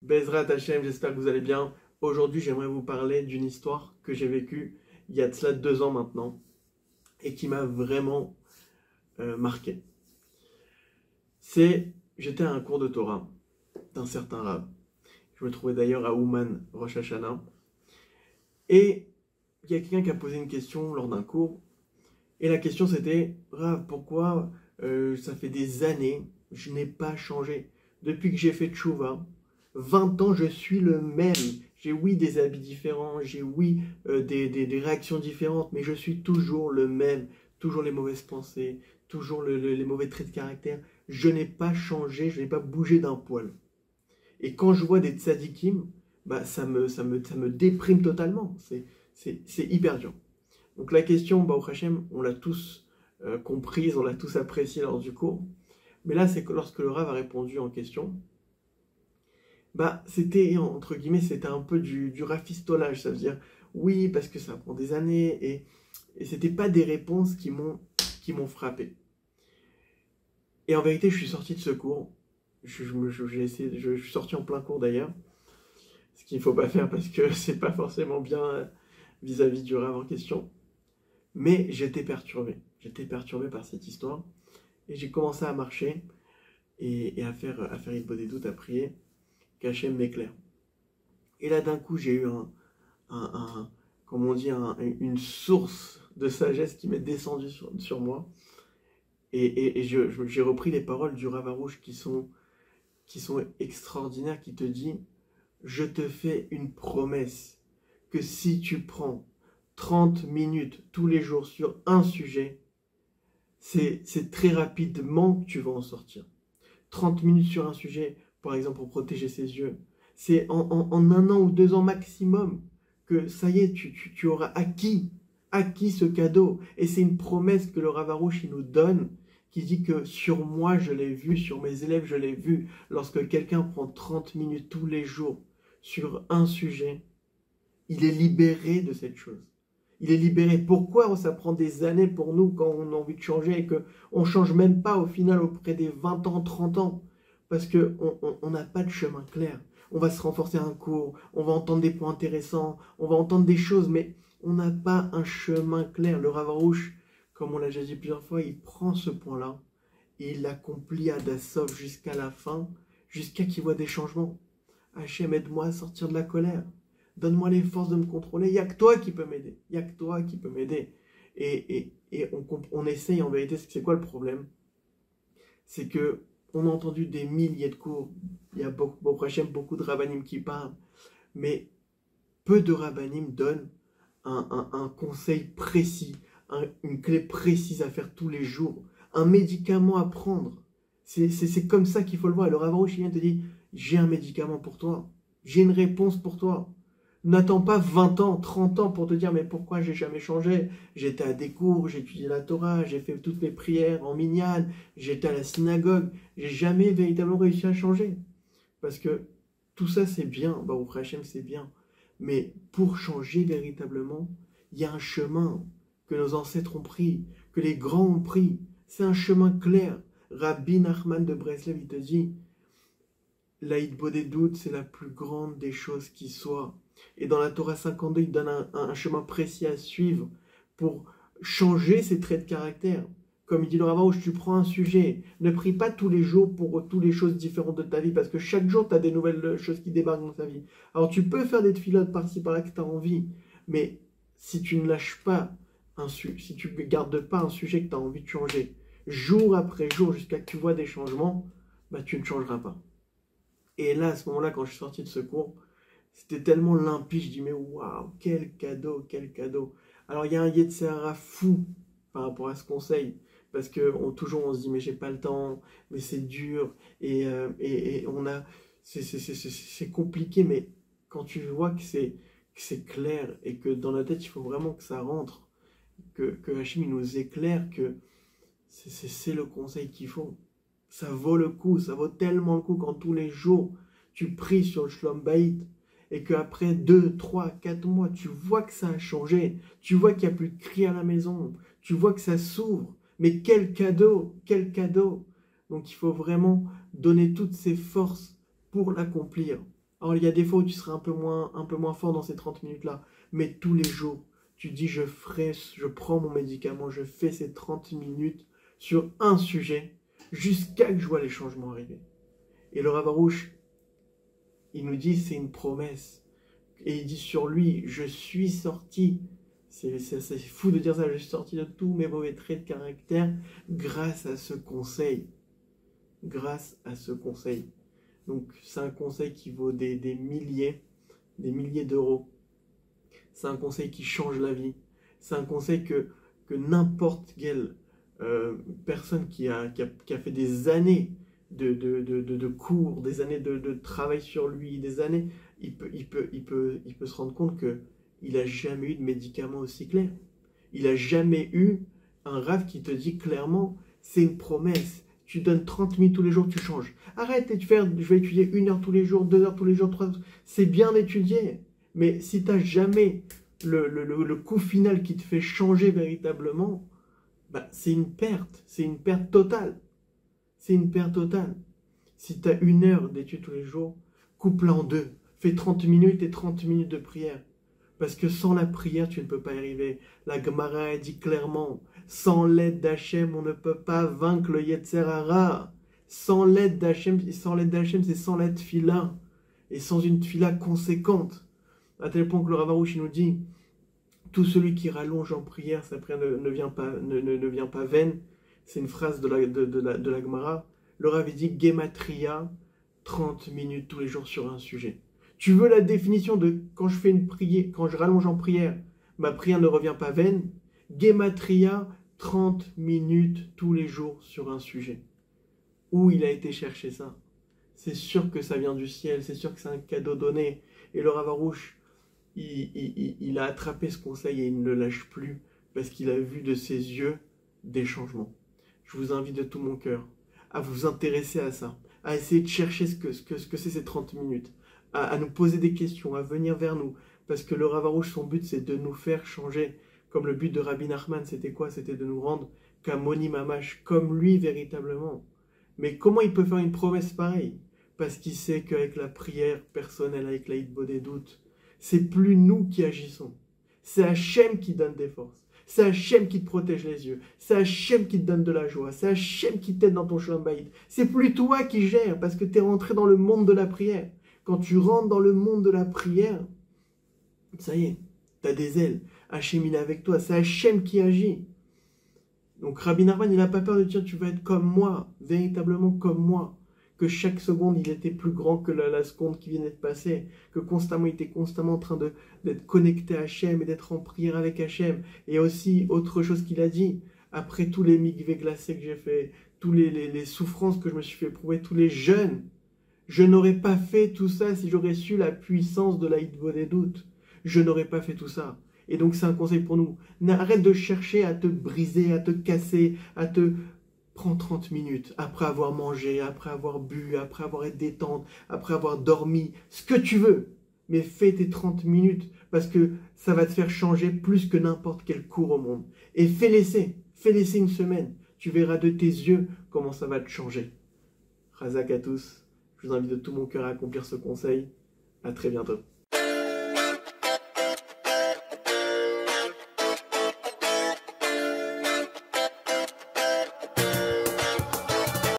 Bezrat Hachem, j'espère que vous allez bien. Aujourd'hui, j'aimerais vous parler d'une histoire que j'ai vécue il y a de cela 2 ans maintenant et qui m'a vraiment marqué. J'étais à un cours de Torah d'un certain Rav. Je me trouvais d'ailleurs à Ouman, Rosh Hashanah. Et il y a quelqu'un qui a posé une question lors d'un cours. Et la question c'était, Rav, pourquoi ça fait des années, je n'ai pas changé. Depuis que j'ai fait Tchouva, 20 ans, je suis le même. J'ai oui des habits différents, j'ai oui des réactions différentes, mais je suis toujours le même. Toujours les mauvaises pensées, toujours les mauvais traits de caractère. Je n'ai pas changé, je n'ai pas bougé d'un poil. Et quand je vois des tzadikim, bah, ça me déprime totalement. C'est hyper dur. Donc la question, Baruch Hashem, on l'a tous comprise, on l'a tous appréciée lors du cours. Mais là, c'est que lorsque le Rav a répondu en question, bah, c'était, entre guillemets, c'était un peu du rafistolage. Ça veut dire, oui, parce que ça prend des années, et c'était pas des réponses qui m'ont frappé. Et en vérité, je suis sorti de ce cours. Je suis sorti en plein cours d'ailleurs. Ce qu'il ne faut pas faire parce que c'est pas forcément bien vis-à-vis du Rav en question. Mais j'étais perturbé. J'étais perturbé par cette histoire. Et j'ai commencé à marcher et à faire des doutes, à prier, qu'Hachem m'éclaire. Et là, d'un coup, j'ai eu comme on dit, une source de sagesse qui m'est descendue sur moi. Et j'ai repris les paroles du Rav Arouche qui sont extraordinaires, qui te dit, je te fais une promesse que si tu prends 30 minutes tous les jours sur un sujet, c'est très rapidement que tu vas en sortir. 30 minutes sur un sujet, par exemple pour protéger ses yeux, c'est en 1 an ou 2 ans maximum que ça y est, tu auras acquis ce cadeau. Et c'est une promesse que le Rav Arouche il nous donne, qui dit que sur moi je l'ai vu, sur mes élèves je l'ai vu, lorsque quelqu'un prend 30 minutes tous les jours sur un sujet, il est libéré de cette chose. Il est libéré. Pourquoi ça prend des années pour nous quand on a envie de changer et qu'on ne change même pas au final auprès des 20 ans, 30 ans? Parce qu'on n'a pas de chemin clair. On va se renforcer un cours, on va entendre des points intéressants, on va entendre des choses, mais on n'a pas un chemin clair. Le Rav Arouche, comme on l'a déjà dit plusieurs fois, il prend ce point-là et il l'accomplit à Dassov jusqu'à la fin, jusqu'à qu'il voit des changements. Hachem, aide-moi à sortir de la colère. Donne-moi les forces de me contrôler. Il n'y a que toi qui peux m'aider. Il n'y a que toi qui peux m'aider. Et on essaye en vérité. C'est quoi le problème? C'est que on a entendu des milliers de cours. Il y a beaucoup de rabbinim qui parlent. Mais peu de rabbinim donnent un conseil précis, une clé précise à faire tous les jours, un médicament à prendre. C'est comme ça qu'il faut le voir. Et le Rav Arouche vient te dit, j'ai un médicament pour toi. J'ai une réponse pour toi. N'attends pas 20 ans, 30 ans pour te dire mais pourquoi j'ai jamais changé? J'étais à des cours, j'ai étudié la Torah, j'ai fait toutes mes prières en minyan, j'étais à la synagogue, j'ai jamais véritablement réussi à changer. Parce que tout ça c'est bien, Baruch Hashem c'est bien. Mais pour changer véritablement, il y a un chemin que nos ancêtres ont pris, que les grands ont pris. C'est un chemin clair. Rabbi Nachman de Breslev, il te dit, l'Aïd Bodedut, c'est la plus grande des choses qui soient. Et dans la Torah 52, il donne un chemin précis à suivre pour changer ses traits de caractère. Comme il dit le Rav Arouche, tu prends un sujet, ne prie pas tous les jours pour toutes les choses différentes de ta vie, parce que chaque jour, tu as des nouvelles choses qui débarquent dans ta vie. Alors tu peux faire des filotes par-ci par-là que tu as envie, mais si tu ne lâches pas si tu ne gardes pas un sujet que tu as envie de changer, jour après jour, jusqu'à ce que tu vois des changements, bah, tu ne changeras pas. Et là, à ce moment-là, quand je suis sorti de ce cours, c'était tellement limpide, je dis mais waouh, quel cadeau, quel cadeau. Alors il y a un Yetzer fou par rapport à ce conseil, parce que toujours on se dit mais j'ai pas le temps, mais c'est dur, et c'est compliqué, mais quand tu vois que c'est clair, et que dans la tête il faut vraiment que ça rentre, que Hachem il nous éclaire, que c'est le conseil qu'il faut. Ça vaut le coup, ça vaut tellement le coup quand tous les jours tu pries sur le Shlom Bayit, et qu'après 2, 3, 4 mois, tu vois que ça a changé, tu vois qu'il n'y a plus de cris à la maison, tu vois que ça s'ouvre. Mais quel cadeau, quel cadeau! Donc il faut vraiment donner toutes ses forces pour l'accomplir. Alors, il y a des fois où tu seras un peu moins fort dans ces 30 minutes-là. Mais tous les jours, tu dis, je prends mon médicament, je fais ces 30 minutes sur un sujet jusqu'à que je vois les changements arriver. Et le Rav Arush, il nous dit, c'est une promesse. Et il dit sur lui, je suis sorti. C'est fou de dire ça, je suis sorti de tous mes mauvais traits de caractère grâce à ce conseil. Grâce à ce conseil. Donc c'est un conseil qui vaut des milliers d'euros. C'est un conseil qui change la vie. C'est un conseil que n'importe quelle personne qui a fait des années de cours, des années de travail sur lui, des années, il peut se rendre compte qu'il n'a jamais eu de médicament aussi clair. Il n'a jamais eu un rave qui te dit clairement, c'est une promesse. Tu donnes 30 minutes tous les jours, tu changes. Arrête de faire, je vais étudier 1 heure tous les jours, 2 heures tous les jours, 3 heures. C'est bien d'étudier. Mais si tu n'as jamais le coup final qui te fait changer véritablement, bah, c'est une perte totale. C'est une perte totale. Si tu as 1 heure d'études tous les jours, coupe-la en 2. Fais 30 minutes et 30 minutes de prière. Parce que sans la prière, tu ne peux pas y arriver. La Gemara a dit clairement, sans l'aide d'Hachem, on ne peut pas vaincre le Yetzer Hara. Sans l'aide d'Hachem, c'est sans la tfila. Et sans une tfila conséquente. À tel point que le Rav Arush nous dit, tout celui qui rallonge en prière, sa prière ne vient pas vaine. C'est une phrase de la Gemara. Le Rav dit, Gematria, 30 minutes tous les jours sur un sujet. Tu veux la définition de quand je fais une prière, quand je rallonge en prière, ma prière ne revient pas vaine. Gematria, 30 minutes tous les jours sur un sujet. Où il a été chercher ça? C'est sûr que ça vient du ciel, c'est sûr que c'est un cadeau donné. Et le Rav Arush, il a attrapé ce conseil et il ne le lâche plus parce qu'il a vu de ses yeux des changements. Je vous invite de tout mon cœur à vous intéresser à ça, à essayer de chercher ce que c'est ces 30 minutes. À nous poser des questions, à venir vers nous. Parce que le Rav Arush, son but, c'est de nous faire changer. Comme le but de Rabbi Nachman, c'était quoi? C'était de nous rendre Kamoni Mamash, comme lui véritablement. Mais comment il peut faire une promesse pareille? Parce qu'il sait qu'avec la prière personnelle, avec la Hitbodedut, c'est plus nous qui agissons. C'est Hachem qui donne des forces. C'est Hachem qui te protège les yeux. C'est Hachem qui te donne de la joie. C'est Hachem qui t'aide dans ton Shalom Bayit. C'est plus toi qui gères parce que tu es rentré dans le monde de la prière. Quand tu rentres dans le monde de la prière, ça y est, tu as des ailes. Hachem, il est avec toi. C'est Hachem qui agit. Donc Rabbi Nachman, il n'a pas peur de dire, tu vas être comme moi, véritablement comme moi. Que chaque seconde, il était plus grand que la seconde qui venait de passer. Que constamment, il était constamment en train d'être connecté à Hachem et d'être en prière avec Hachem. Et aussi, autre chose qu'il a dit, après tous les mikveh glacés que j'ai fait, tous les souffrances que je me suis fait éprouver, tous les jeûnes, je n'aurais pas fait tout ça si j'aurais su la puissance de la Hitbodedut. Je n'aurais pas fait tout ça. Et donc c'est un conseil pour nous. Arrête de chercher à te briser, à te casser, Prends 30 minutes après avoir mangé, après avoir bu, après avoir été détente, après avoir dormi, ce que tu veux. Mais fais tes 30 minutes parce que ça va te faire changer plus que n'importe quel cours au monde. Et fais laisser 1 semaine. Tu verras de tes yeux comment ça va te changer. Razak à tous. Je vous invite de tout mon cœur à accomplir ce conseil. À très bientôt.